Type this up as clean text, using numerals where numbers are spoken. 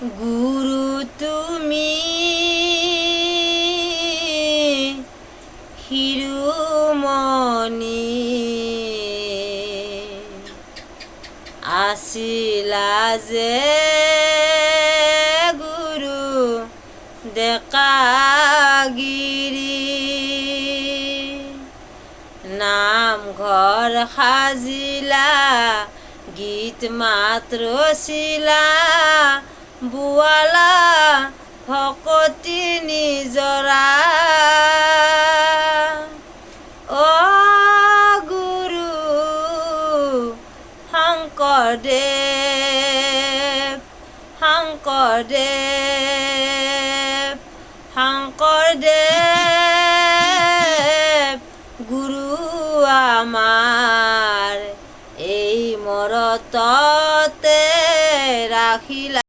গুৰু তুমি শিৰোমণি আছিলা যে গুৰু ডেকাগিৰি নামঘৰ সাজিলা গীত মাত ৰচিলা বোৱালা ভকতি নিজৰা অ গুৰু শংকৰদেৱ শংকৰদেৱ শংকৰদেৱ গুৰু আমাৰ এই মৰততে ৰাখিলা।